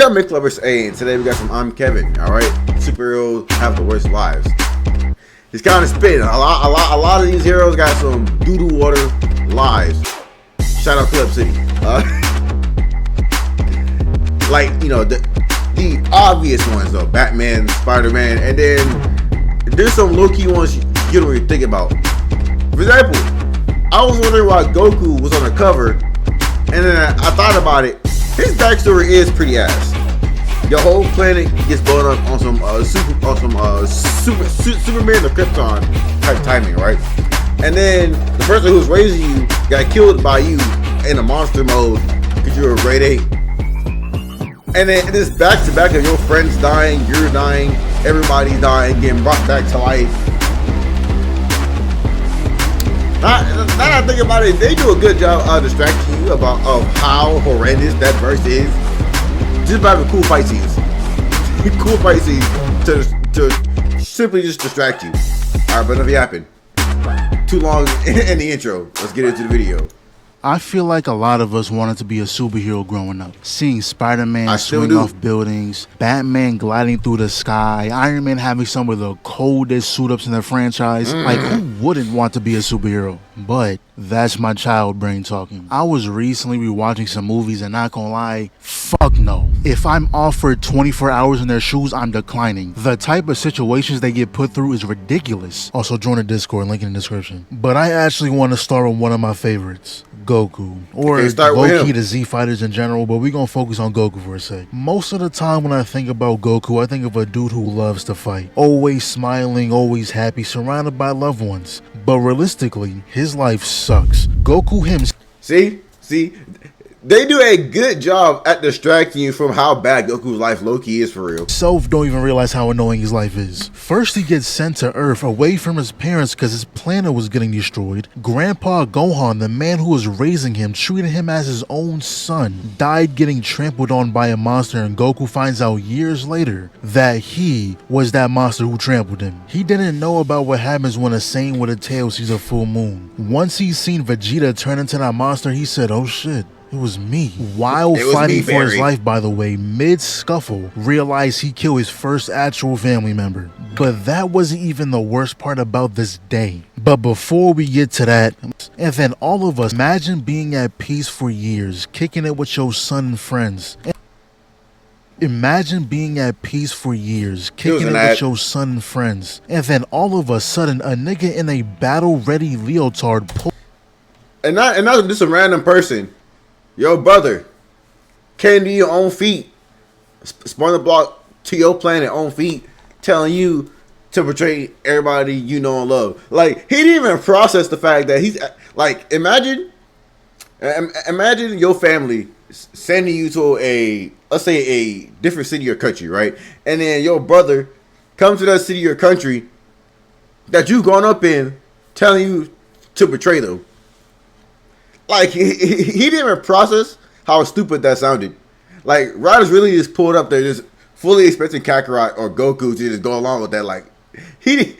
Yo, McLovers A, and today we got some I'm Kevin, alright? Superheroes have the worst lives. He's kind of spitting. A lot of these heroes got some doo-doo water lives. Shout out Club City. Like, you know, the obvious ones though. Batman, Spider-Man, and then there's some low-key ones you don't really think about. For example, I was wondering why Goku was on the cover, and then I thought about it. His backstory is pretty ass. Your whole planet gets blown up on some Superman or Krypton type timing, right? And then the person who's raising you got killed by you in a monster mode because you're a grade 8. And then it is back to back of your friends dying, you're dying, everybody's dying, getting brought back to life. Now that I think about it, they do a good job of distracting you of how horrendous that verse is. Just by having cool fight scenes. Cool fight scenes to simply just distract you. Alright, but enough yapping. Too long in the intro. Let's get into the video. I feel like a lot of us wanted to be a superhero growing up. Seeing Spider-Man swing off buildings, Batman gliding through the sky, Iron Man having some of the coldest suit-ups in the franchise. Like, who wouldn't want to be a superhero? But that's my child brain talking. I was recently rewatching some movies and not gonna lie, fuck no. If I'm offered 24 hours in their shoes, I'm declining. The type of situations they get put through is ridiculous. Also, join the Discord, link in the description. But I actually want to start with one of my favorites. Goku, or low-key the Z Fighters in general, but we're gonna focus on Goku for a sec. Most of the time when I think about Goku, I think of a dude who loves to fight. Always smiling, always happy, surrounded by loved ones. But realistically, his life sucks. Goku himself... See? They do a good job at distracting you from how bad Goku's life low-key is for real. Don't even realize how annoying his life is. First, he gets sent to Earth away from his parents because his planet was getting destroyed. Grandpa Gohan, the man who was raising him, treated him as his own son, died getting trampled on by a monster, and Goku finds out years later that he was that monster who trampled him. He didn't know about what happens when a Saiyan with a tail sees a full moon. Once he's seen Vegeta turn into that monster, he said, oh shit. It was me. While fighting for his life, by the way, mid-scuffle, realized he killed his first actual family member. But that wasn't even the worst part about this day. But before we get to that, and then all of us, imagine being at peace for years, kicking it with your son and friends. Imagine being at peace for years, kicking it with your son and friends. And then all of a sudden, a nigga in a battle-ready leotard And not just a random person. Your brother came to your own feet, spun the block to your planet own feet, telling you to betray everybody you know and love. Like, he didn't even process the fact that he's like, imagine your family sending you to let's say a different city or country, right? And then your brother comes to that city or country that you've grown up in, telling you to betray them. Like, he didn't even process how stupid that sounded. Like, Riders really just pulled up there just fully expecting Kakarot or Goku to just go along with that. Like, he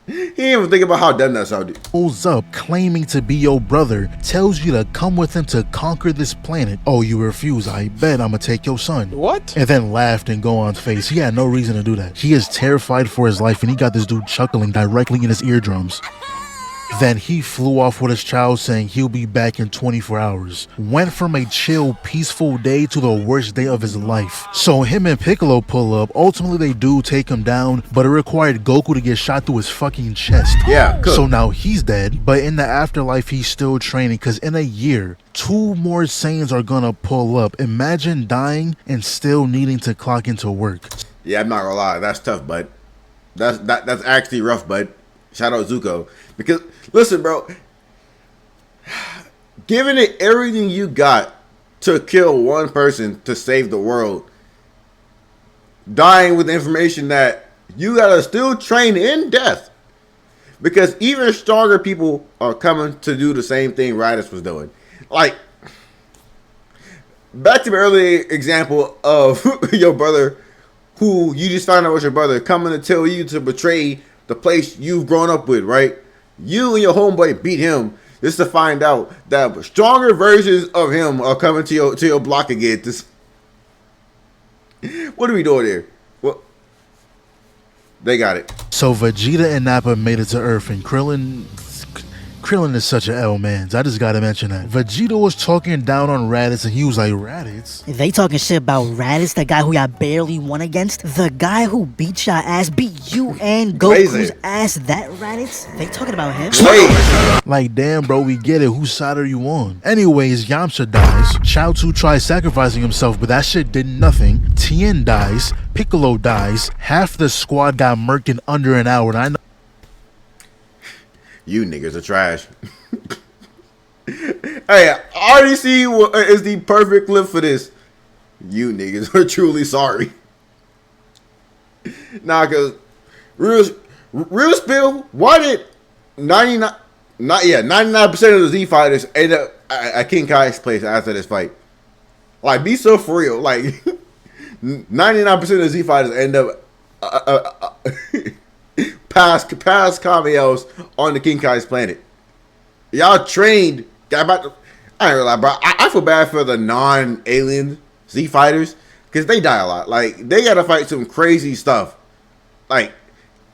didn't even think about how dumb that sounded. Pulls up claiming to be your brother, tells you to come with him to conquer this planet. Oh, you refuse? I bet I'm gonna take your son. What? And then laughed in Gohan's face. He had no reason to do that. He is terrified for his life, and he got this dude chuckling directly in his eardrums. Then he flew off with his child saying he'll be back in 24 hours. Went from a chill, peaceful day to the worst day of his life. So him and Piccolo pull up. Ultimately, they do take him down, but it required Goku to get shot through his fucking chest. Yeah, cool. So now he's dead, but in the afterlife, he's still training because in a year, 2 more Saiyans are gonna pull up. Imagine dying and still needing to clock into work. Yeah, I'm not gonna lie. That's tough, bud. That's actually rough, bud. Shout out Zuko. Because, listen, bro, giving it everything you got to kill one person to save the world, dying with the information that you gotta still train in death. Because even stronger people are coming to do the same thing Raditz was doing. Like, back to my earlier example of your brother, who you just found out was your brother, coming to tell you to betray the place you've grown up with, right? You and your homeboy beat him just to find out that stronger versions of him are coming to your block again. What are we doing here? Well, they got it. So Vegeta and Nappa made it to Earth, and Krillin is such an L man. I just gotta mention that. Vegeta was talking down on Raditz, and he was like, Raditz? They talking shit about Raditz, the guy who y'all barely won against? The guy who beat y'all ass, beat you and Goku's Crazy. ass, that Raditz? They talking about him? Wait. Like, damn, bro, we get it. Whose side are you on? Anyways, Yamcha dies. Chaozu tries sacrificing himself, but that shit did nothing. Tien dies. Piccolo dies. Half the squad got murked in under an hour, and I know You niggas are trash. Hey, RDC is the perfect clip for this. You niggas are truly sorry. Nah, cause real spill. Why did 99% of the Z fighters end up at King Kai's place after this fight? Like, be so for real. Like, 99% of the Z fighters end up past cameos on the King Kai's planet. Y'all trained. I ain't gonna lie, bro. I feel bad for the non-alien Z fighters because they die a lot. Like, they gotta fight some crazy stuff, like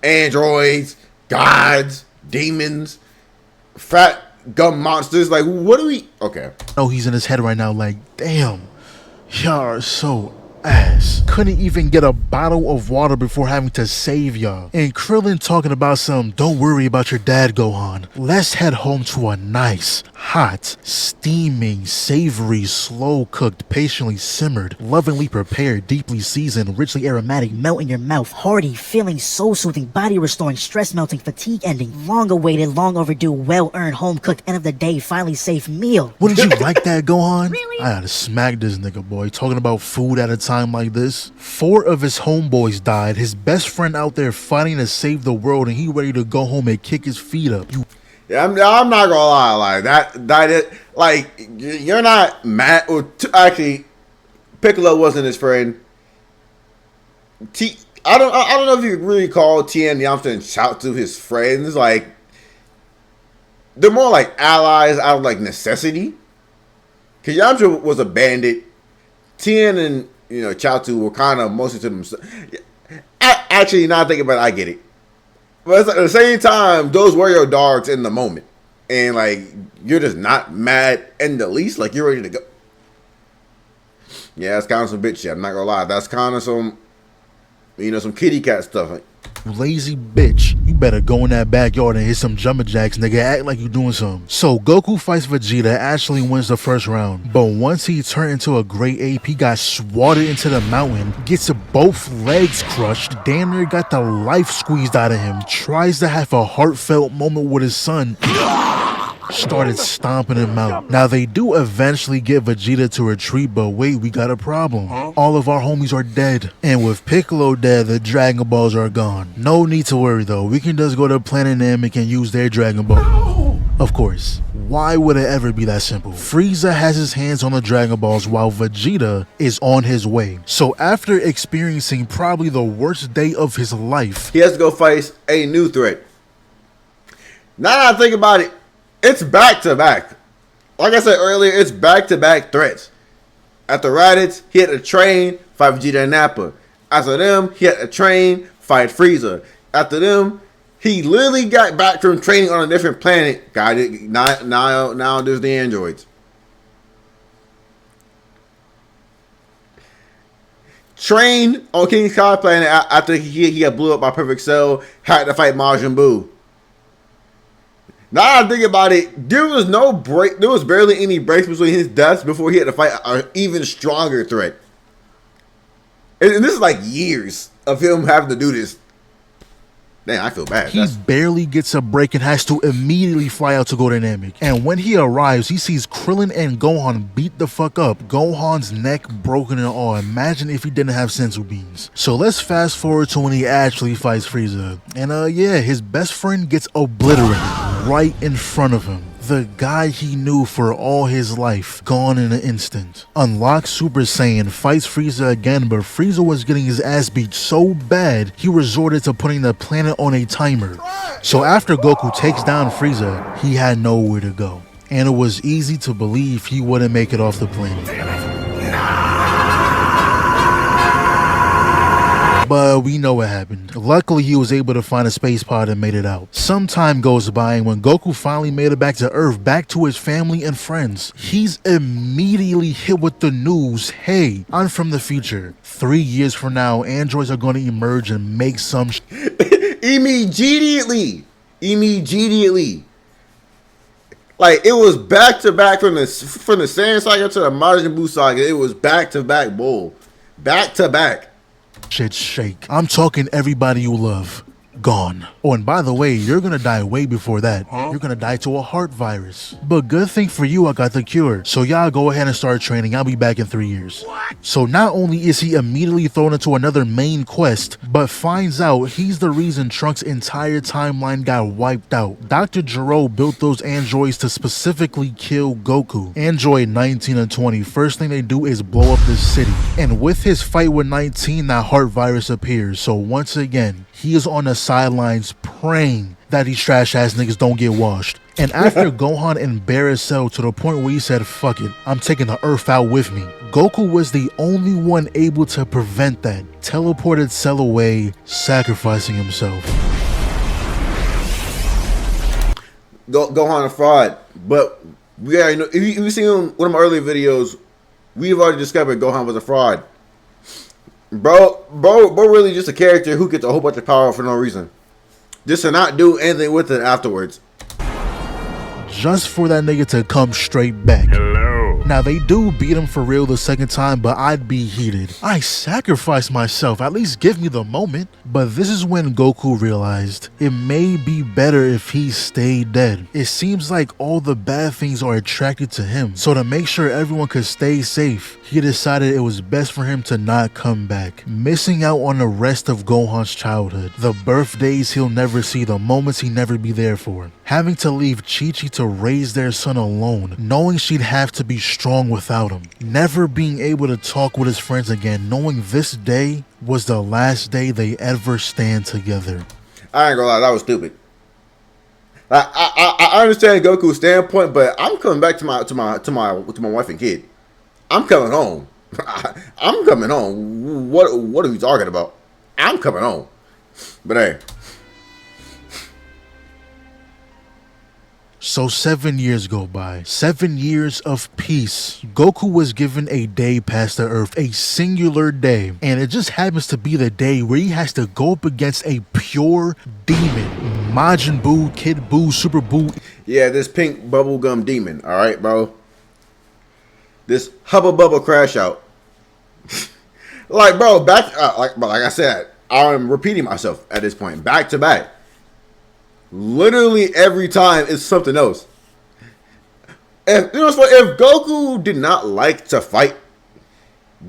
androids, gods, demons, fat gum monsters. Like, what do we? Okay. he's in his head right now. Like, damn, y'all are so ass. Couldn't even get a bottle of water before having to save y'all. And Krillin talking about some, don't worry about your dad, Gohan. Let's head home to a nice, hot, steaming, savory, slow-cooked, patiently simmered, lovingly prepared, deeply seasoned, richly aromatic, Melt in your mouth, hearty, feeling soul soothing, body restoring, stress melting, fatigue ending, long awaited, long overdue, well earned, home cooked, end of the day, finally safe meal. Wouldn't you like that, Gohan? Really? I gotta smack this nigga, boy. Talking about food at a time like this. 4 of his homeboys died. His best friend out there fighting to save the world, and he ready to go home and kick his feet up. Yeah, I'm not gonna lie, like that like, you're not mad. Or actually, Piccolo wasn't his friend. I don't know if you really call Tien Yamcha and Chaozu his friends. Like, they're more like allies out of like necessity. Cause Yamcha was a bandit. Tien and Chaozu were kind of mostly to themselves. Actually, now thinking about it, I get it. But at the same time, those were your dogs in the moment. And, like, you're just not mad in the least. Like, you're ready to go. Yeah, that's kind of some bitch shit. I'm not gonna lie. That's kind of some, some kitty cat stuff. Lazy bitch. You better go in that backyard and hit some jumping jacks, nigga. Act like you doing something. So Goku fights Vegeta, actually wins the first round. But once he turned into a great ape, he got swatted into the mountain, gets both legs crushed, damn near got the life squeezed out of him, tries to have a heartfelt moment with his son, started stomping him out. Now they do eventually get Vegeta to retreat, but wait, we got a problem. All of our homies are dead. And with Piccolo dead, the Dragon Balls are gone. No need to worry though, we can just go to Planet Namek and use their Dragon Ball. Of course, why would it ever be that simple? Frieza has his hands on the Dragon Balls while Vegeta is on his way. So after experiencing probably the worst day of his life, he has to go face a new threat. Now that I think about it, it's back to back. Like I said earlier, it's back to back threats. After Raditz, he had to train, fight Vegeta and Nappa. After them, he had to train, fight Frieza. After them, he literally got back from training on a different planet. Got it. Now there's the androids. Trained on King Kai planet after he got blew up by Perfect Cell. Had to fight Majin Buu. Now I think about it, there was no break. There was barely any breaks between his deaths before he had to fight an even stronger threat. And this is like years of him having to do this. Man, I feel bad. He barely gets a break and has to immediately fly out to go to Namek. And when he arrives, he sees Krillin and Gohan beat the fuck up. Gohan's neck broken and all. Imagine if he didn't have senzu beans. So let's fast forward to when he actually fights Frieza. And yeah, his best friend gets obliterated right in front of him. The guy he knew for all his life, gone in an instant. Unlocks Super Saiyan, fights Frieza again, but Frieza was getting his ass beat so bad, he resorted to putting the planet on a timer. So after Goku takes down Frieza, he had nowhere to go. And it was easy to believe he wouldn't make it off the planet. But we know what happened. Luckily, he was able to find a space pod and made it out. Some time goes by, and when Goku finally made it back to Earth, back to his family and friends, he's immediately hit with the news, hey, I'm from the future. 3 years from now, androids are going to emerge and make some Immediately. Like, it was back to back from the Saiyan saga to the Majin Buu saga. It was back to back, bull. Back to back. shit shake. I'm talking everybody you love. Gone. Oh, and by the way, you're gonna die way before that. You're gonna die to a heart virus. But good thing for you, I got the cure. So y'all go ahead and start training. I'll be back in 3 years. So not only is he immediately thrown into another main quest, but finds out he's the reason Trunks' entire timeline got wiped out. Dr. Gero built those androids to specifically kill Goku. Android 19 and 20, first thing they do is blow up the city. And with his fight with 19, that heart virus appears. So once again, he is on the sidelines praying that these trash ass niggas don't get washed. And after Gohan embarrassed Cell to the point where he said, fuck it, I'm taking the Earth out with me, Goku was the only one able to prevent that. Teleported Cell away, sacrificing himself. Gohan a fraud, but we already know. If you seen one of my earlier videos, we've already discovered Gohan was a fraud. Bro really just a character who gets a whole bunch of power for no reason. Just to not do anything with it afterwards. Just for that nigga to come straight back. Hello. Now they do beat him for real the second time, but I'd be heated. I sacrificed myself, at least give me the moment. But this is when Goku realized it may be better if he stayed dead. It seems like all the bad things are attracted to him. So to make sure everyone could stay safe, he decided it was best for him to not come back. Missing out on the rest of Gohan's childhood, the birthdays he'll never see, the moments he never be there for. Having to leave Chi-Chi to raise their son alone, knowing she'd have to be strong without him. Never being able to talk with his friends again, knowing this day was the last day they ever stand together. I ain't gonna lie, that was stupid. I understand Goku's standpoint, but I'm coming back to my wife and kid. I'm coming home. I'm coming home. What are you talking about? I'm coming home. But hey. So 7 years go by, 7 years of peace. Goku was given a day past the Earth, a singular day. And it just happens to be the day where he has to go up against a pure demon. Majin Buu, Kid Buu, Super Buu. Yeah, this pink bubblegum demon, alright, bro? This Hubba Bubba Crash Out. Like, bro, like I said, I'm repeating myself at this point, back to back. Literally every time it's something else. If Goku did not like to fight,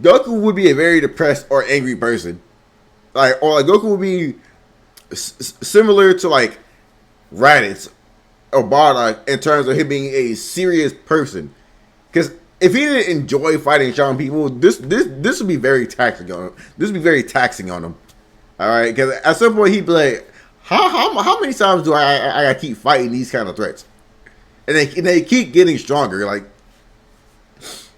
Goku would be a very depressed or angry person. Or Goku would be similar to like Raditz or Bardock in terms of him being a serious person. Because if he didn't enjoy fighting strong people, this would be very taxing on him. This would be very taxing on him. All right, because at some point he'd be like, How many times do I gotta keep fighting these kind of threats? And they keep getting stronger. Like,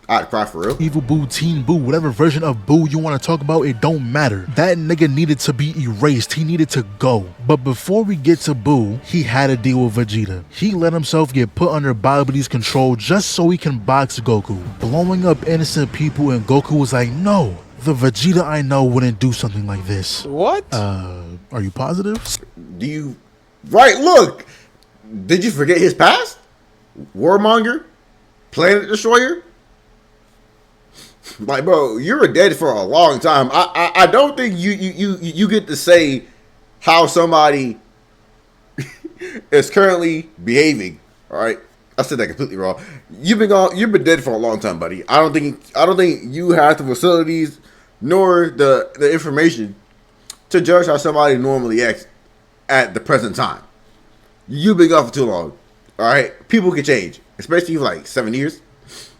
I'd cry for real. Evil Buu, Teen Buu, whatever version of Buu you want to talk about, it don't matter. That nigga needed to be erased. He needed to go. But before we get to Buu, he had to deal with Vegeta. He let himself get put under Babidi's control just so he can box Goku, blowing up innocent people, and Goku was like, no, the Vegeta I know wouldn't do something like this. What? Are you positive? Do you... Right, look! Did you forget his past? Warmonger? Planet Destroyer? Like, bro, you were dead for a long time. I don't think you get to say how somebody is currently behaving. All right, I said that completely wrong. You've been dead for a long time, buddy. I don't think you have the facilities nor the information to judge how somebody normally acts at the present time. You've been gone for too long. All right, people can change, especially for like 7 years.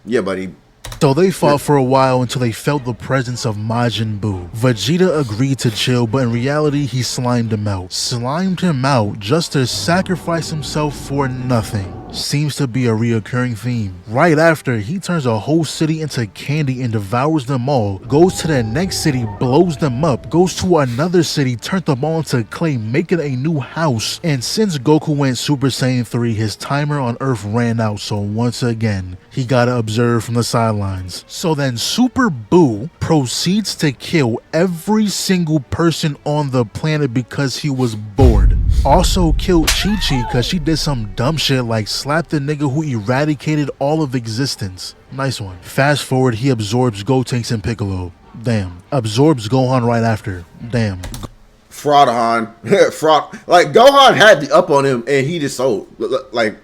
Yeah, buddy. So they fought for a while until they felt the presence of Majin Buu. Vegeta agreed to chill, but in reality, he slimed him out. Slimed him out just to sacrifice himself for nothing. seems to be a reoccurring theme. Right after, he turns a whole city into candy and devours them all, goes to the next city, blows them up, goes to another city, turns them all into clay, making a new house. And since Goku went Super Saiyan 3, his timer on Earth ran out, so once again, he gotta observe from the sidelines. So then Super Buu proceeds to kill every single person on the planet because he was bored. Also killed Chi-Chi because she did some dumb shit like slap the nigga who eradicated all of existence. Nice one. Fast forward, he absorbs Gotenks and Piccolo. Damn. Absorbs Gohan right after. Damn. Fraudahan. Fraud. Like, Gohan had the up on him and he just sold. Like,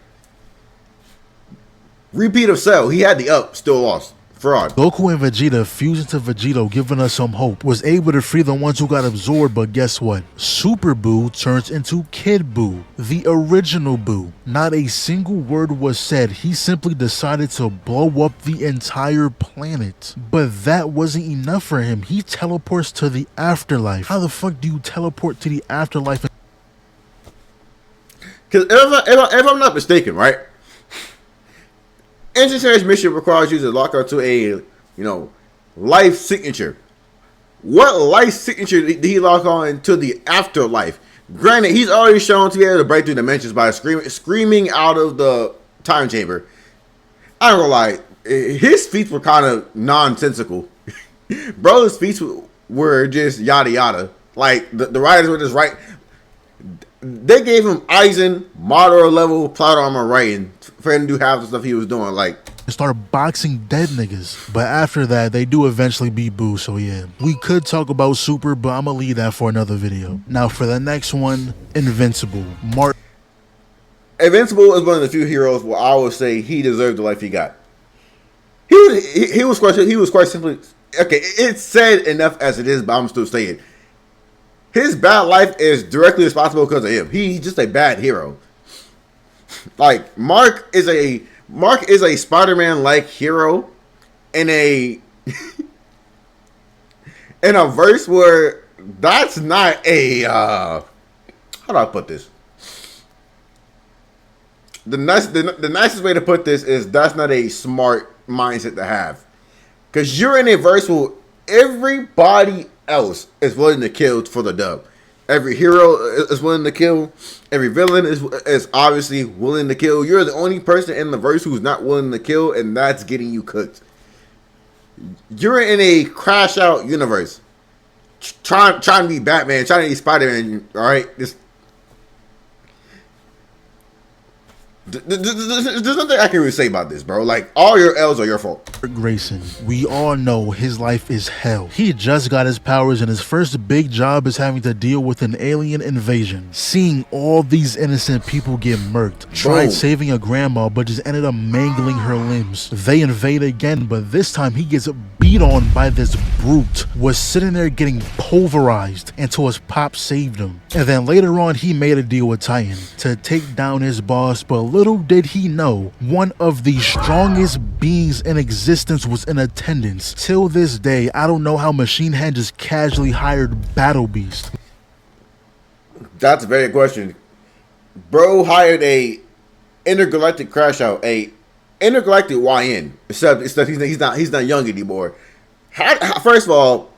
repeat of Cell. He had the up, still lost. Fraud. Goku and Vegeta fused into Vegito, giving us some hope. Was able to free the ones who got absorbed, but guess what? Super Buu turns into Kid Buu, the original Buu. Not a single word was said. He simply decided to blow up the entire planet. But that wasn't enough for him. He teleports to the afterlife. How the fuck do you teleport to the afterlife? Because if I'm not mistaken, right? Ancient transmission requires you to lock onto a, life signature. What life signature did he lock on to the afterlife? Granted, he's already shown to be able to break through dimensions by screaming out of the time chamber. I don't gonna lie, his feats were kind of nonsensical. Bro's feats were just yada yada. Like, the writers were just right. They gave him Aizen, Madara level plot armor writing for him to do half the stuff he was doing. Like, start boxing dead niggas. But after that, they do eventually beat Buu, so yeah. We could talk about Super, but I'm gonna leave that for another video. Now for the next one, Invincible. Invincible is one of the few heroes where I would say he deserved the life he got. He was quite simply, okay, it's said enough as it is, but I'm still saying his bad life is directly responsible because of him. He's just a bad hero. Like, Mark is a Spider-Man like hero in a in a verse where that's not a how do I put this? The nicest way to put this is that's not a smart mindset to have. Because you're in a verse where everybody else is willing to kill for the dub. Every hero is willing to kill. Every villain is obviously willing to kill. You're the only person in the verse who's not willing to kill, and that's getting you cooked. You're in a crash out universe. Trying to be Batman, trying to be Spider-Man, alright? There's nothing I can really say about this, bro. Like, all your L's are your fault. Grayson, we all know his life is hell. He just got his powers and his first big job is having to deal with an alien invasion. Seeing all these innocent people get murked. Tried saving a grandma but just ended up mangling her limbs. They invade again, but this time he gets beat on by this brute. Was sitting there getting pulverized until his pop saved him. And then later on he made a deal with Titan to take down his boss, but little did he know, one of the strongest beings in existence was in attendance. Till this day, I don't know how Machine Head just casually hired Battle Beast. That's a very good question. Bro hired a intergalactic crash out, a intergalactic YN. Except he's not young anymore. First of all,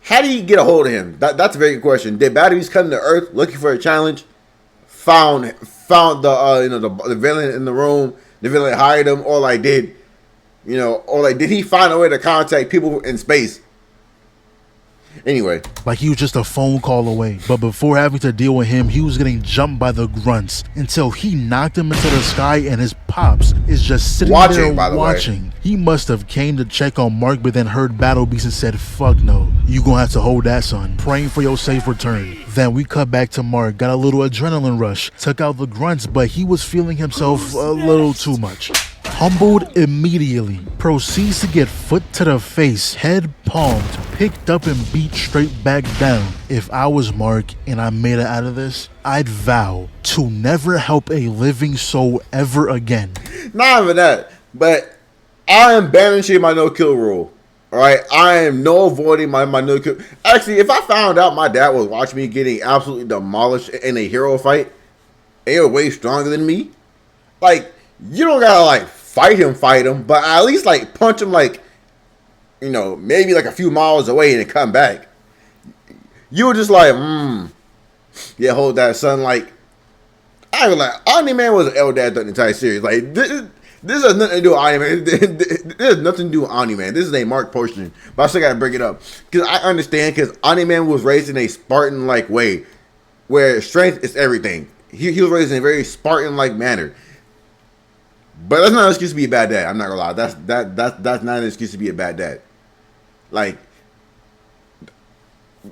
how did he get a hold of him? That's a very good question. Did Battle Beast come to Earth looking for a challenge? Found the villain in the room. The villain hired him, or did he find a way to contact people in space? Anyway, like he was just a phone call away. But before having to deal with him, he was getting jumped by the grunts until he knocked him into the sky, and his pops is just sitting there watching. He must have came to check on Mark, but then heard Battle Beast and said, "Fuck no, you gonna have to hold that, son." Praying for your safe return. Then we cut back to Mark, got a little adrenaline rush, took out the grunts, but he was feeling himself a little too much. Humbled immediately, proceeds to get foot to the face, head palmed, picked up and beat straight back down. If I was Mark and I made it out of this, I'd vow to never help a living soul ever again. Not even that, but I am banishing my no-kill rule. Alright, I am no avoiding my no-kill. Actually, if I found out my dad was watching me getting absolutely demolished in a hero fight, and he was way stronger than me, like you don't gotta like fight him, but at least like punch him like, you know, maybe like a few miles away and then come back. You were just like, yeah, hold that, son. Like, I was like, Omni-Man was an L dad throughout the entire series. Like, this has nothing to do with Omni-Man. This has nothing to do with Omni-Man. This is a Mark portion, but I still gotta bring it up because I understand, because Omni-Man was raised in a Spartan-like way, where strength is everything. He was raised in a very Spartan-like manner. But that's not an excuse to be a bad dad. I'm not gonna lie. That's not an excuse to be a bad dad. Like,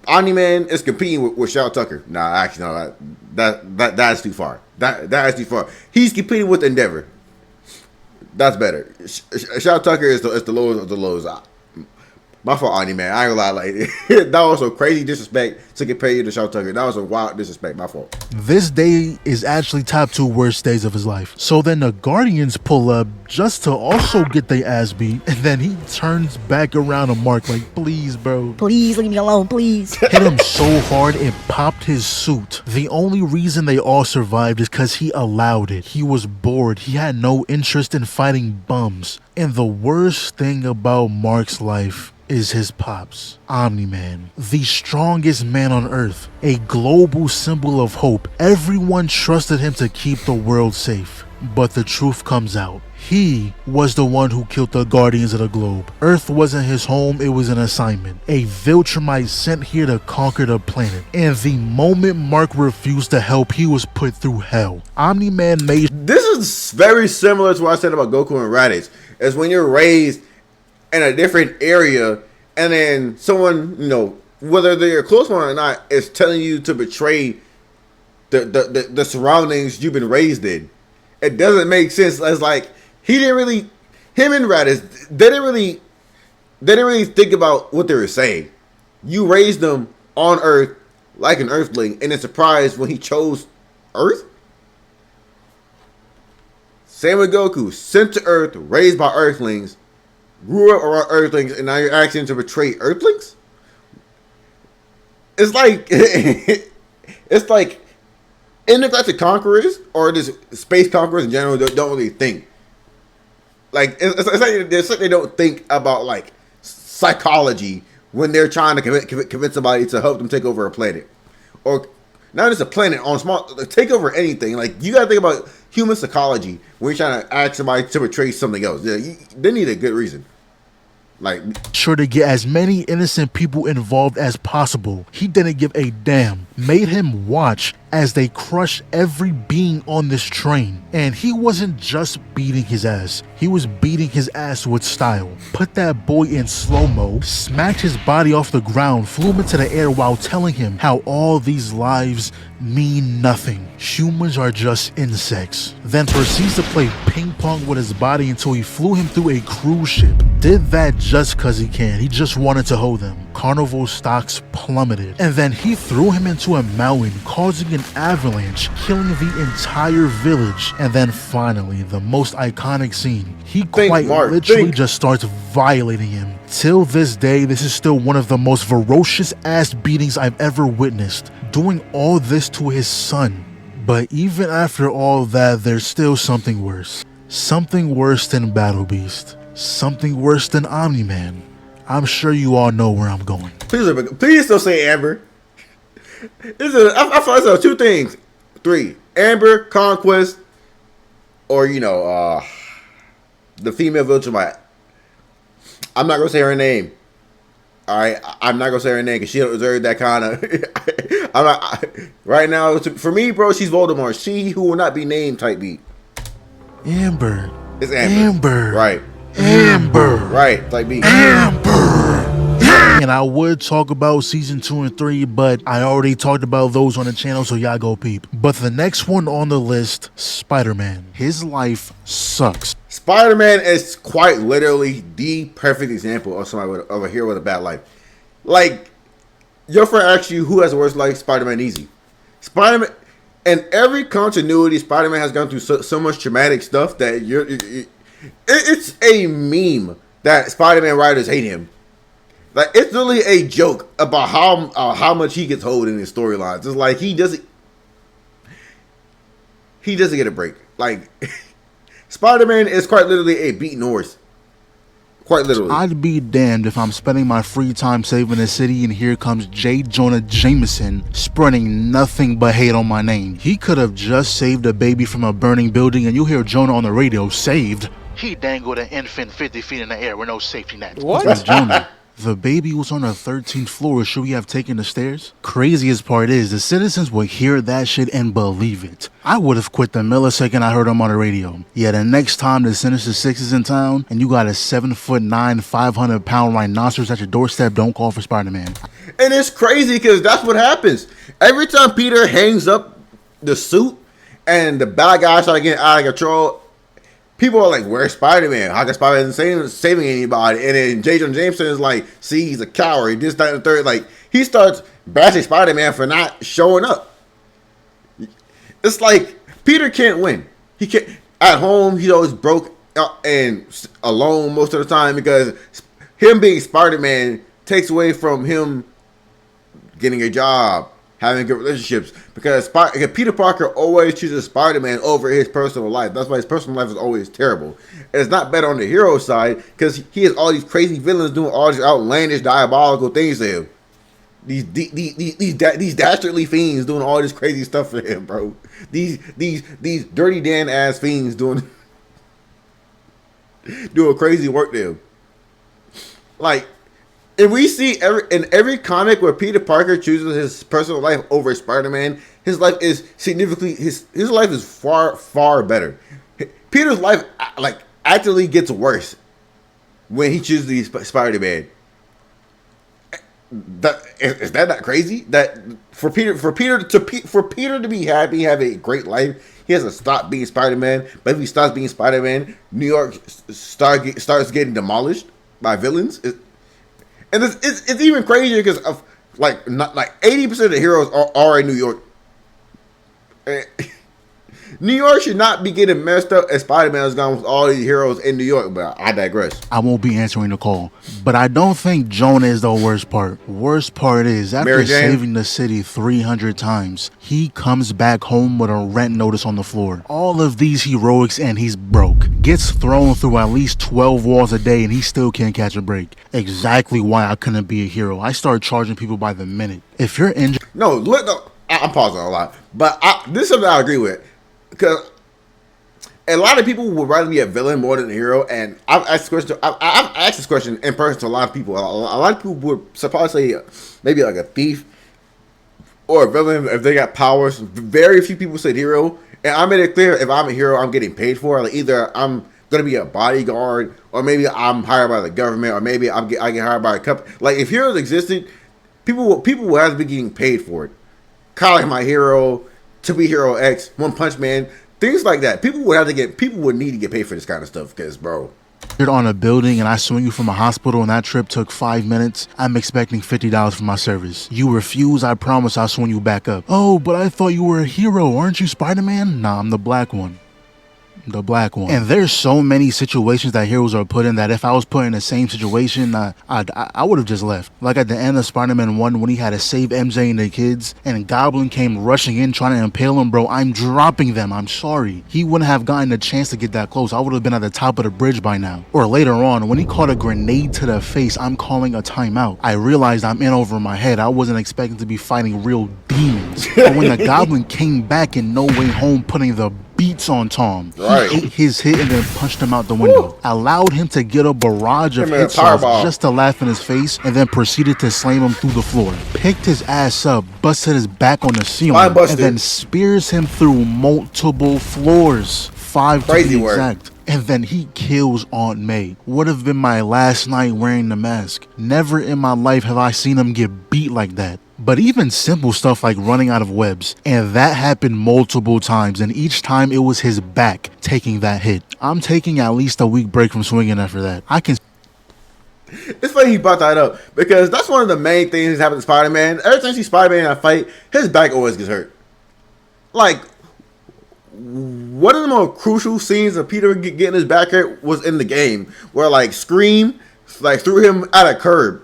Omni-Man is competing with Shao Tucker. Nah, actually, no. That's too far. That's too far. He's competing with Endeavor. That's better. Shao Tucker is the lowest of the lows. My fault, Omni-Man. I ain't gonna lie. Like, that was some crazy disrespect to compare you to Shao Tucker. That was a wild disrespect. My fault. This day is actually top 2 worst days of his life. So then the Guardians pull up just to also get their ass beat, and then he turns back around to Mark like, please, bro. Please leave me alone, please. Hit him so hard it popped his suit. The only reason they all survived is because he allowed it. He was bored. He had no interest in fighting bums. And the worst thing about Mark's life is his pops, Omni-Man, the strongest man on Earth, a global symbol of hope. Everyone trusted him to keep the world safe, but the truth comes out. He was the one who killed the Guardians of the Globe. Earth wasn't his home, it was an assignment. A Viltrumite sent here to conquer the planet. And the moment Mark refused to help, he was put through hell. Omni-Man made... This is very similar to what I said about Goku and Raditz. It's when you're raised in a different area, and then someone, you know, whether they're a close one or not, is telling you to betray the surroundings you've been raised in. It doesn't make sense. It's like him and Raditz, they didn't really think about what they were saying. You raised them on Earth like an Earthling, and then surprised when he chose Earth. Same with Goku, sent to Earth, raised by Earthlings, grew up around Earthlings, and now you're asking to betray Earthlings? It's like it's like intergalactic conquerors or just space conquerors in general don't really think. Like it's like they don't think about like psychology when they're trying to convince somebody to help them take over a planet, or not just a planet, on small, take over anything. Like, you gotta think about human psychology when you're trying to ask somebody to betray something else. They need a good reason. Like, sure to get as many innocent people involved as possible. He didn't give a damn. Made him watch as they crushed every being on this train. And he wasn't just beating his ass. He was beating his ass with style. Put that boy in slow-mo, smacked his body off the ground, flew him into the air while telling him how all these lives mean nothing. Humans are just insects. Then proceeds to play ping pong with his body until he flew him through a cruise ship. Did that just cause he can. He just wanted to hold them. Carnival stocks plummeted. And then he threw him into a mountain, causing an avalanche, killing the entire village. And then finally, the most iconic scene. He literally just starts violating him. Till this day, this is still one of the most ferocious ass beatings I've ever witnessed. Doing all this to his son. But even after all that, there's still something worse. Something worse than Battle Beast. Something worse than Omni-Man. I'm sure you all know where I'm going. Please don't say Amber. I thought there 2 things. 3. Amber, Conquest, or, the female Viltrumite. I'm not going to say her name. Alright? I'm not going to say her name because she don't deserve that kind of... I'm not... Right now, for me, bro, she's Voldemort. She who will not be named type beat. Amber. It's Amber. Right. Amber. Right. Type beat. Amber. And I would talk about season 2 and 3, but I already talked about those on the channel, so y'all go peep. But the next one on the list, Spider-Man. His life sucks. Spider-Man is quite literally the perfect example of somebody of a hero with a bad life. Like, your friend asks you who has the worst life, Spider-Man easy. Spider-Man, in every continuity, Spider-Man has gone through so much traumatic stuff that it's a meme that Spider-Man writers hate him. Like, it's really a joke about how much he gets hold in his storylines. It's like he doesn't get a break. Like, Spider-Man is quite literally a beaten horse. Quite literally. I'd be damned if I'm spending my free time saving the city and here comes J. Jonah Jameson spreading nothing but hate on my name. He could have just saved a baby from a burning building and you hear Jonah on the radio, saved. He dangled an infant 50 feet in the air with no safety net. What? That's Jonah. The baby was on the 13th floor. Should we have taken the stairs? Craziest part is the citizens would hear that shit and believe it. I would have quit the millisecond I heard him on the radio. Yeah, the next time the Sinister Six is in town and you got a 7'9", 500-pound rhinoceros at your doorstep, don't call for Spider-Man. And it's crazy because that's what happens. Every time Peter hangs up the suit and the bad guys start getting out of control, people are like, where's Spider-Man? How can Spider-Man saving anybody? And then J. Jonah Jameson is like, see, he's a coward. This, that, and the third. Like, he starts bashing Spider-Man for not showing up. It's like, Peter can't win. He can't. At home, he's always broke and alone most of the time because him being Spider-Man takes away from him getting a job, having good relationships, because Peter Parker always chooses Spider-Man over his personal life. That's why his personal life is always terrible. And it's not better on the hero side because he has all these crazy villains doing all these outlandish, diabolical things to him. These dastardly fiends doing all this crazy stuff for him, bro. These dirty Dan ass fiends doing crazy work to him. Like, if we see in every comic where Peter Parker chooses his personal life over Spider-Man, his life is significantly his life is far better. Peter's life like actually gets worse when he chooses Spider-Man. Is that not crazy? That for Peter to be happy, have a great life, he has to stop being Spider-Man. But if he stops being Spider-Man, New York starts getting demolished by villains. And it's even crazier because of not 80% of the heroes are in New York. New York should not be getting messed up as Spider-Man is gone with all these heroes in New York, but I digress. I won't be answering the call, but I don't think Jonah is the worst part. Worst part is, after saving the city 300 times, he comes back home with a rent notice on the floor. All of these heroics and he's broke. Gets thrown through at least 12 walls a day and he still can't catch a break. Exactly why I couldn't be a hero. I start charging people by the minute. If you're injured... No, I'm pausing a lot, but this is something I agree with. Because a lot of people would rather be a villain more than a hero, and I've asked this question in person to a lot of people. A lot of people would supposedly say maybe like a thief or a villain if they got powers. Very few people said hero, and I made it clear if I'm a hero, I'm getting paid for it. Like either I'm gonna be a bodyguard, or maybe I'm hired by the government, or maybe I get hired by a company. Like if heroes existed, people will have to be getting paid for it. Kind of like my hero. To be Hero X, One Punch Man, things like that. People would need to get paid for this kind of stuff because, bro. You're on a building and I swing you from a hospital and that trip took 5 minutes. I'm expecting $50 for my service. You refuse, I promise I'll swing you back up. Oh, but I thought you were a hero. Aren't you Spider-Man? Nah, I'm the black one. The black one. And there's so many situations that heroes are put in that if I was put in the same situation, I would have just left. Like at the end of Spider-Man 1 when he had to save MJ and the kids and Goblin came rushing in trying to impale him, bro. I'm dropping them. I'm sorry. He wouldn't have gotten a chance to get that close. I would have been at the top of the bridge by now. Or later on, when he caught a grenade to the face, I'm calling a timeout. I realized I'm in over my head. I wasn't expecting to be fighting real demons. But when the Goblin came back in No Way Home putting the beats on Tom. Right. He ate his hit and then punched him out the window. Allowed him to get a barrage of hits off just to laugh in his face and then proceeded to slam him through the floor. Picked his ass up, busted his back on the ceiling, and then spears him through multiple floors. 5 to be exact. And then he kills Aunt May. Would have been my last night wearing the mask. Never in my life have I seen him get beat like that. But even simple stuff like running out of webs, and that happened multiple times, and each time it was his back taking that hit. I'm taking at least a week break from swinging after that. It's funny he brought that up, because that's one of the main things that happens to Spider-Man. Every time you see Spider-Man in a fight, his back always gets hurt. Like, one of the more crucial scenes of Peter getting his back hurt was in the game, where like Scream like threw him at a curb.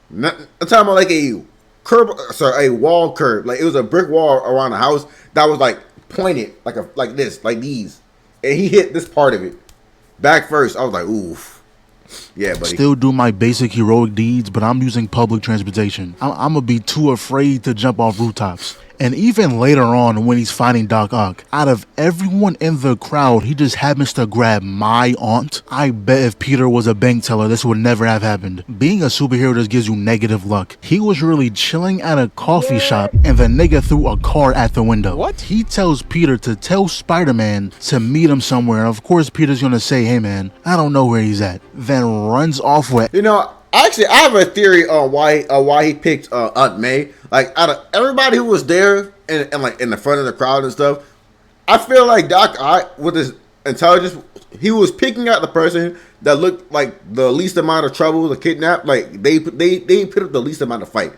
I'm talking about like a wall curb. Like it was a brick wall around the house that was like pointed like these, and and he hit this part of it back first. I was like, oof. Yeah, buddy. Still do my basic heroic deeds, but I'm using public transportation. I'm gonna be too afraid to jump off rooftops. And even later on, when he's fighting Doc Ock, out of everyone in the crowd, he just happens to grab my aunt. I bet if Peter was a bank teller, this would never have happened. Being a superhero just gives you negative luck. He was really chilling at a coffee shop, and the nigga threw a car at the window. What? He tells Peter to tell Spider-Man to meet him somewhere. And of course, Peter's gonna say, hey man, I don't know where he's at. Then runs off with... You know, actually, I have a theory on why he picked Aunt May. Like, out of everybody who was there and like in the front of the crowd and stuff, I feel like Doc Ock, with his intelligence, he was picking out the person that looked like the least amount of trouble to kidnap. Like they put up the least amount of fight,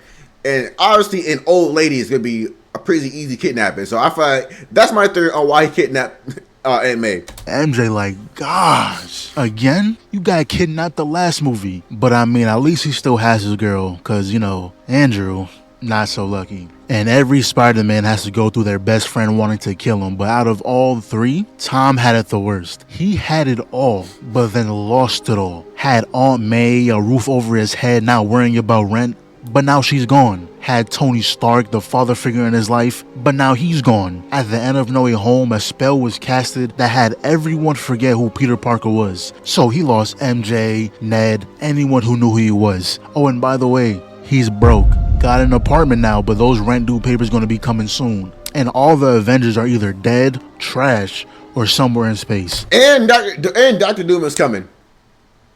and obviously an old lady is gonna be a pretty easy kidnapping. So I feel like that's my theory on why he kidnapped Aunt May. MJ like, gosh, again? You got kidnapped the last movie. But I mean, at least he still has his girl, because, you know, Andrew, not so lucky. And every Spider-Man has to go through their best friend wanting to kill him. But out of all three, Tom had it the worst. He had it all, but then lost it all. Had Aunt May, a roof over his head, not worrying about rent, but now she's gone. Had Tony Stark, the father figure in his life, but now he's gone. At the end of No Way Home, a spell was casted that had everyone forget who Peter Parker was. So he lost MJ, Ned, anyone who knew who he was. Oh, and by the way, he's broke. Got an apartment now, but those rent due papers gonna be coming soon. And all the Avengers are either dead, trash, or somewhere in space. And Dr. Doom is coming.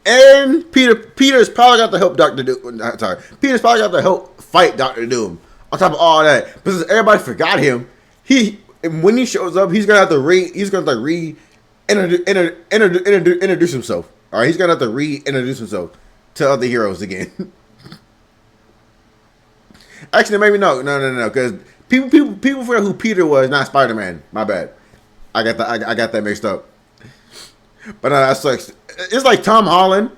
And Peter's probably got to help Dr. Doom. Sorry, Peter's probably got to help fight Dr. Doom. On top of all that, because everybody forgot him, when he shows up, he's gonna have to introduce himself. All right, he's gonna have to reintroduce himself to other heroes again. Actually, maybe no, because people forget who Peter was, not Spider-Man. My bad. I got that mixed up. But that sucks. It's like Tom Holland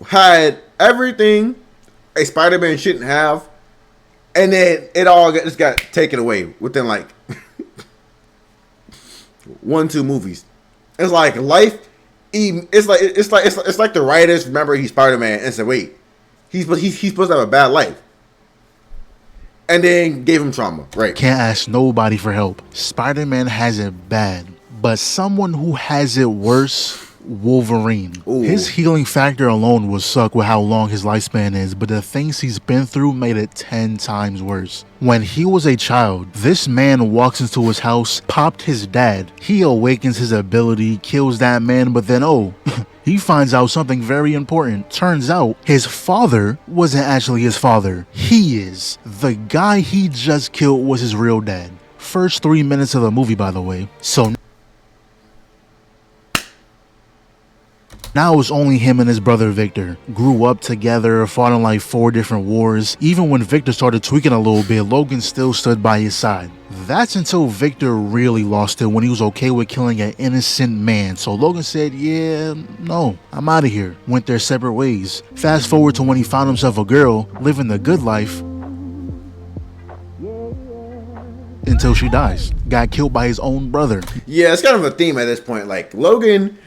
had everything a Spider-Man shouldn't have, and then it all just got taken away within like 1-2 movies. It's like life. It's like the writers remember he's Spider-Man and said, wait, he's supposed to have a bad life, and then gave him trauma. Right? Can't ask nobody for help. Spider-Man has it bad. But someone who has it worse, Wolverine. Ooh. His healing factor alone will suck with how long his lifespan is, but the things he's been through made it 10 times worse. When he was a child, this man walks into his house, popped his dad. He awakens his ability, kills that man, but then he finds out something very important. Turns out his father wasn't actually his father. He is. The guy he just killed was his real dad. First 3 minutes of the movie, by the way. So now it's only him and his brother Victor. Grew up together, fought in like 4 different wars. Even when Victor started tweaking a little bit, Logan still stood by his side. That's until Victor really lost it when he was okay with killing an innocent man. So Logan said, yeah, no, I'm out of here. Went their separate ways. Fast forward to when he found himself a girl, living the good life, until she dies. Got killed by his own brother. Yeah, it's kind of a theme at this point. Like, Logan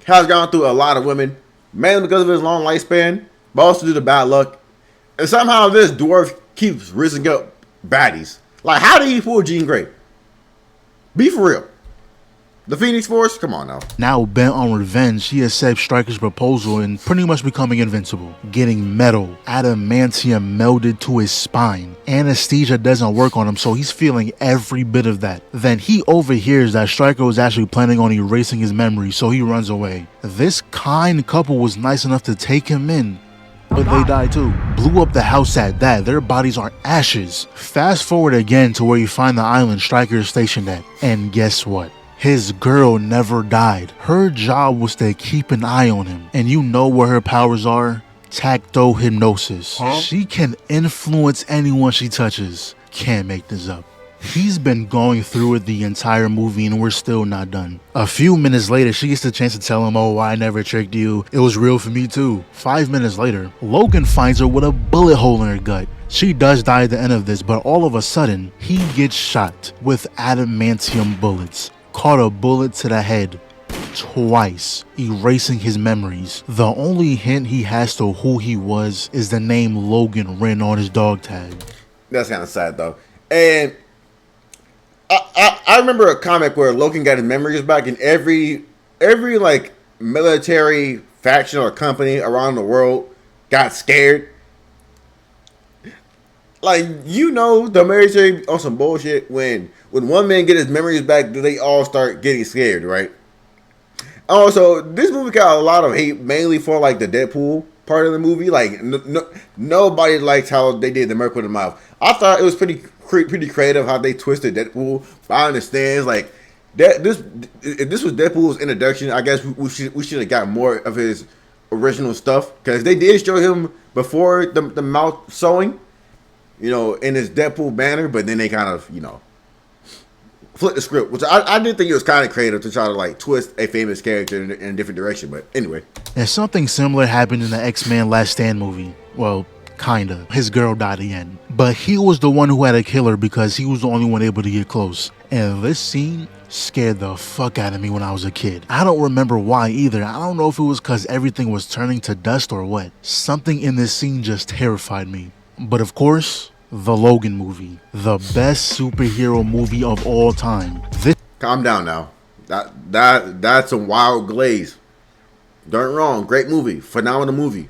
has gone through a lot of women, mainly because of his long lifespan, but also due to bad luck. And somehow this dwarf keeps rising up baddies. Like, how did he pull Jean Grey? Be for real. The Phoenix Force? Come on now. Now bent on revenge, he accepts Stryker's proposal and pretty much becoming invincible. Getting metal, adamantium melded to his spine. Anesthesia doesn't work on him, so he's feeling every bit of that. Then he overhears that Stryker was actually planning on erasing his memory, so he runs away. This kind couple was nice enough to take him in, but they die too. Blew up the house at that. Their bodies are ashes. Fast forward again to where you find the island Stryker is stationed at. And guess what? His girl never died. Her job was to keep an eye on him. And you know what her powers are? Tacto hypnosis. She can influence anyone she touches. Can't make this up. He's been going through it the entire movie and we're still not done. A few minutes later, she gets the chance to tell him, oh, I never tricked you. It was real for me too. 5 minutes later, Logan finds her with a bullet hole in her gut. She does die at the end of this, but all of a sudden, he gets shot with adamantium bullets. caught a bullet to the head twice, erasing his memories. The only hint he has to who he was is the name Logan written on his dog tag. That's kind of sad though. And I remember a comic where Logan got his memories back, and every like military faction or company around the world got scared. Like, you know, the military on some bullshit. When one man get his memories back, they all start getting scared, right? Also, this movie got a lot of hate, mainly for like the Deadpool part of the movie. Like, nobody liked how they did the Merc with the mouth. I thought it was pretty creative how they twisted Deadpool. But I understand, like, if this was Deadpool's introduction, I guess we should have got more of his original stuff, because they did show him before the mouth sewing, you know, in his Deadpool banner, but then they kind of, you know, flip the script, which I did think it was kind of creative to try to like twist a famous character in a different direction. But anyway, and something similar happened in the X-Men Last Stand movie. Well, kinda. His girl died again, but he was the one who had a killer because he was the only one able to get close. And this scene scared the fuck out of me when I was a kid. I don't remember why either. I don't know if it was because everything was turning to dust or what. Something in this scene just terrified me. But of course, the Logan movie, the best superhero movie of all time. Calm down now. That's a wild glaze. Darn wrong. Great movie. Phenomenal movie.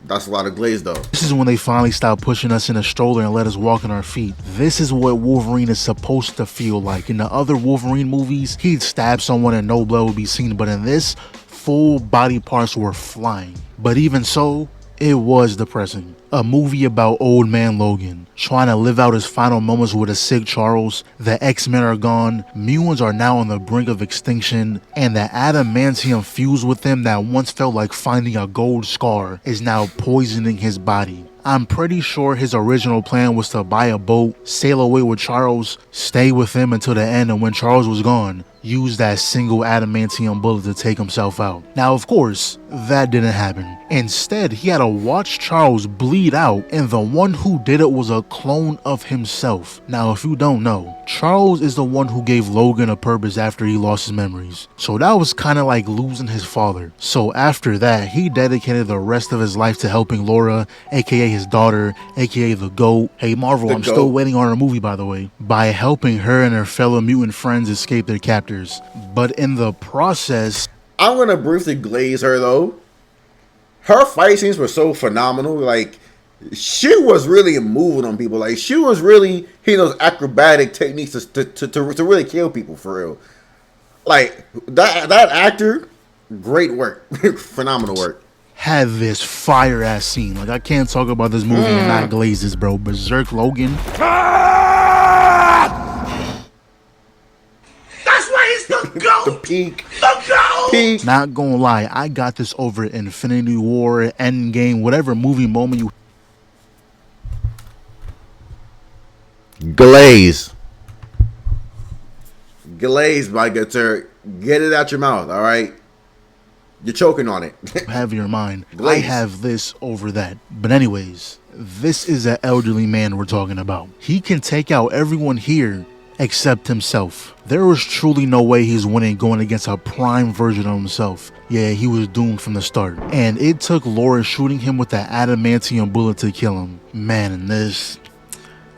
That's a lot of glaze though. This is when they finally stopped pushing us in a stroller and let us walk on our feet. This is what Wolverine is supposed to feel like. In the other Wolverine movies, he'd stab someone and no blood would be seen. But in this, full body parts were flying. But even so, it was depressing. A movie about old man Logan trying to live out his final moments with a sick Charles. The X-Men are gone, mutants are now on the brink of extinction, and the adamantium fused with them that once felt like finding a gold scar is now poisoning his body. I'm pretty sure his original plan was to buy a boat, sail away with Charles, stay with him until the end, and when Charles was gone, use that single adamantium bullet to take himself out. Now, of course, that didn't happen. Instead, he had to watch Charles bleed out, and the one who did it was a clone of himself. Now, if you don't know, Charles is the one who gave Logan a purpose after he lost his memories. So that was kind of like losing his father. So after that, he dedicated the rest of his life to helping Laura, aka his daughter, aka the GOAT. Hey Marvel, I'm still waiting on her movie, by the way. By helping her and her fellow mutant friends escape their captors. But in the process, I'm gonna briefly glaze her though. Her fight scenes were so phenomenal. Like, she was really moving on people. Like, she was really hitting those acrobatic techniques to really kill people for real. Like, that actor, great work. Phenomenal work. had this fire ass scene. Like, I can't talk about this movie and not glaze this, bro. Berserk Logan. That's why he's the GOAT! The peak. The GOAT! Peak. Not gonna lie, I got this over Infinity War, Endgame, whatever movie moment you. Glaze. Glaze, my good sir. Get it out your mouth, all right? You're choking on it. have your mind. Glaze. I have this over that. But anyways, this is an elderly man we're talking about. He can take out everyone here except himself. There was truly no way he's winning going against a prime version of himself. Yeah, he was doomed from the start. And it took Laura shooting him with the adamantium bullet to kill him. Man, and this...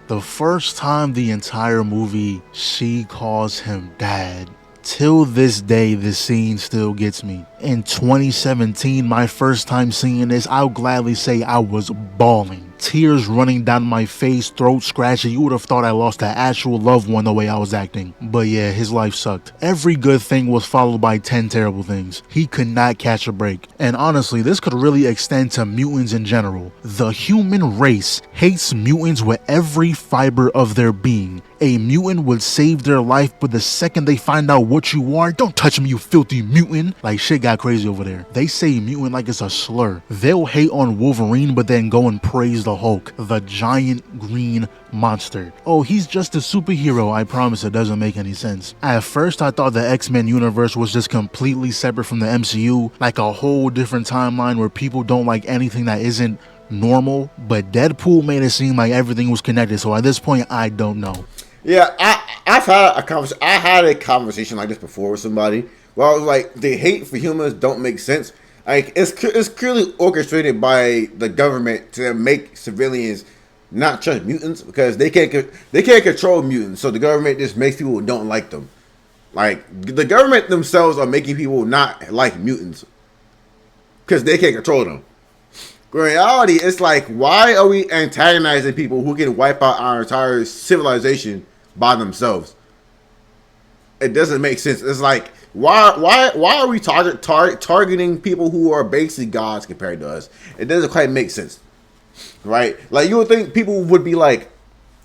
the first time the entire movie, she calls him dad. Till this day, this scene still gets me. In 2017, my first time seeing this, I'll gladly say I was bawling. Tears running down my face, throat scratching. You would have thought I lost an actual loved one the way I was acting. But yeah, his life sucked. Every good thing was followed by 10 terrible things. He could not catch a break. And honestly, this could really extend to mutants in general. The human race hates mutants with every fiber of their being. A mutant would save their life, but the second they find out what you are, don't touch me, you filthy mutant. Like, shit got crazy over there. They say mutant like it's a slur. They'll hate on Wolverine, but then go and praise the Hulk, the giant green monster. Oh, he's just a superhero. I promise it doesn't make any sense. At first, I thought the X-Men universe was just completely separate from the MCU, like a whole different timeline where people don't like anything that isn't normal, but Deadpool made it seem like everything was connected, so at this point, I don't know. Yeah, I had a conversation like this before with somebody. Where I was like, the hate for humans don't make sense. Like it's clearly orchestrated by the government to make civilians not trust mutants because they can't control mutants. So the government just makes people who don't like them. Like the government themselves are making people not like mutants because they can't control them. In reality, it's like, why are we antagonizing people who can wipe out our entire civilization by themselves? It doesn't make sense. It's like, why are we targeting people who are basically gods compared to us? It doesn't quite make sense, right? Like you would think people would be like,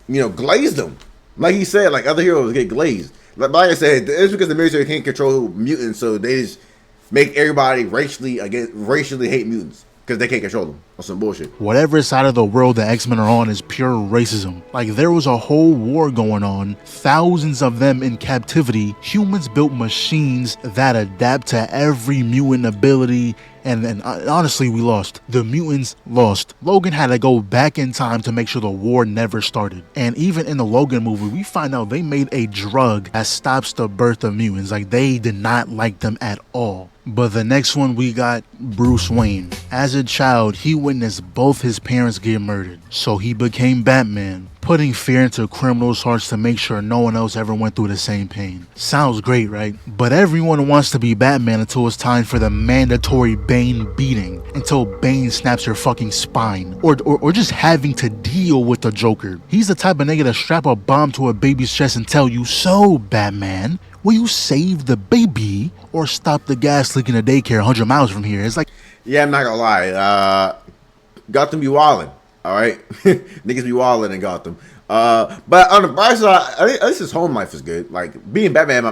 glaze them, like he said, like other heroes get glazed. Like I said, it's because the military can't control mutants, so they just make everybody racially hate mutants because they can't control them or some bullshit. Whatever side of the world the X-Men are on is pure racism. Like, there was a whole war going on, thousands of them in captivity. Humans built machines that adapt to every mutant ability, and honestly, we lost. The mutants lost. Logan had to go back in time to make sure the war never started. And even in the Logan movie, we find out they made a drug that stops the birth of mutants. Like, they did not like them at all. But the next one, we got Bruce Wayne. As a child, he witnessed both his parents get murdered. So he became Batman, putting fear into criminals' hearts to make sure no one else ever went through the same pain. Sounds great, right? But everyone wants to be Batman until it's time for the mandatory Bane beating, until Bane snaps your fucking spine, or just having to deal with the Joker. He's the type of nigga to strap a bomb to a baby's chest and tell you, "So, Batman, will you save the baby or stop the gas leak in a daycare 100 miles from here?" It's like, Yeah, I'm not gonna lie. Gotham be wildin', all right? Niggas be wildin' in Gotham. But on the bright side, at least his home life is good. Like being Batman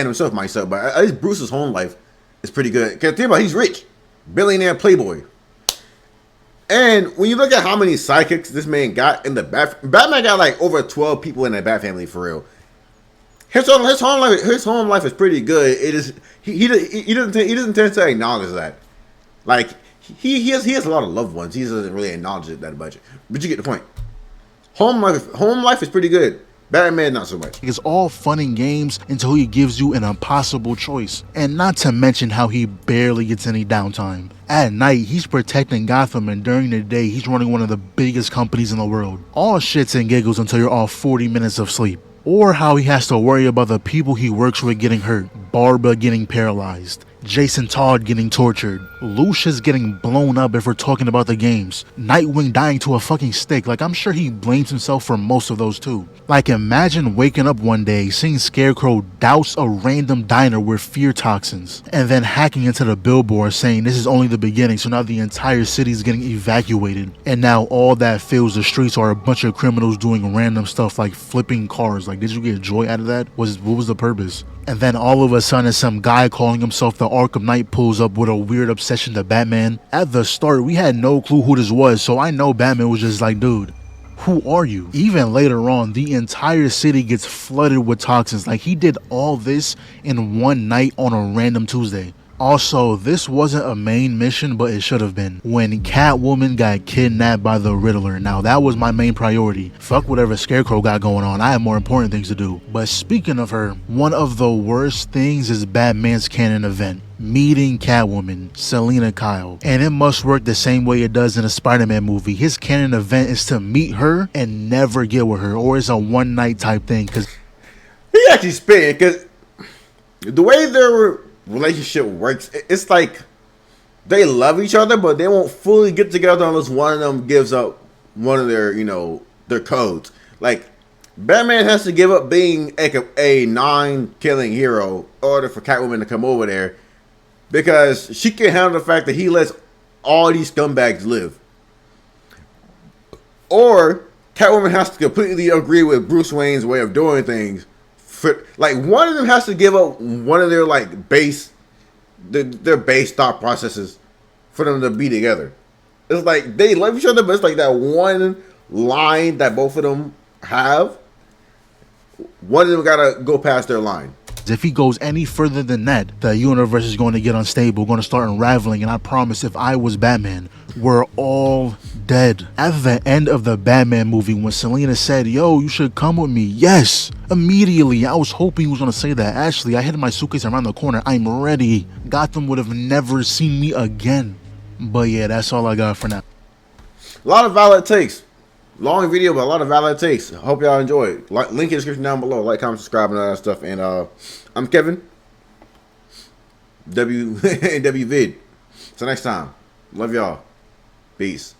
himself might suck, but at least Bruce's home life is pretty good. Cause think about it, he's rich, billionaire playboy. And when you look at how many sidekicks this man got in the Batman got like over 12 people in the Bat family for real. His home life is pretty good. It is he doesn't tend to acknowledge that. Like he has a lot of loved ones. He doesn't really acknowledge it that much. But you get the point. Home life is pretty good. Batman not so much. it's all fun and games until he gives you an impossible choice. And not to mention how he barely gets any downtime. At night, he's protecting Gotham, and during the day, he's running one of the biggest companies in the world. All shits and giggles until you're off 40 minutes of sleep. Or how he has to worry about the people he works with getting hurt. Barbara getting paralyzed. Jason Todd getting tortured. Lucius getting blown up if we're talking about the games. Nightwing dying to a fucking stick. Like, I'm sure he blames himself for most of those too. Like, imagine waking up one day, seeing Scarecrow douse a random diner with fear toxins, and then hacking into the billboard saying this is only the beginning, so now the entire city is getting evacuated. And now all that fills the streets are a bunch of criminals doing random stuff like flipping cars. Like, did you get joy out of that? What was the purpose? And then all of a sudden some guy calling himself the Arkham Knight pulls up with a weird obsession to Batman. At the start, we had no clue who this was, so I know Batman was just like, dude, who are you? Even later on, the entire city gets flooded with toxins. Like, he did all this in one night on a random Tuesday. Also, this wasn't a main mission, but it should have been. When Catwoman got kidnapped by the Riddler, now that was my main priority. Fuck whatever Scarecrow got going on, I have more important things to do. But speaking of her, one of the worst things is Batman's canon event. Meeting Catwoman, Selena Kyle. And it must work the same way it does in a Spider-Man movie. His canon event is to meet her and never get with her, or it's a one-night type thing. Cause He actually spit because the way their relationship works, it's like they love each other, but they won't fully get together unless one of them gives up one of their, their codes. Like, Batman has to give up being a non-killing hero in order for Catwoman to come over there because she can't handle the fact that he lets all these scumbags live. Or Catwoman has to completely agree with Bruce Wayne's way of doing things. Like, one of them has to give up one of their like their base thought processes for them to be together. It's like they love each other, but it's like that one line that both of them have. One of them gotta go past their line. If he goes any further than that, the universe is going to get unstable, going to start unraveling, and I promise if I was Batman, we're all dead. At the end of the Batman movie, when Selina said, yo, you should come with me, yes, immediately, I was hoping he was going to say that. Actually, I hid my suitcase around the corner. I'm ready. Gotham would have never seen me again. But yeah, that's all I got for now. A lot of valid takes. Long video, but a lot of valid takes. Hope y'all enjoy it. Link in the description down below. Like, comment, subscribe, and all that stuff. And I'm Kevin. WVid. Till next time. Love y'all. Peace.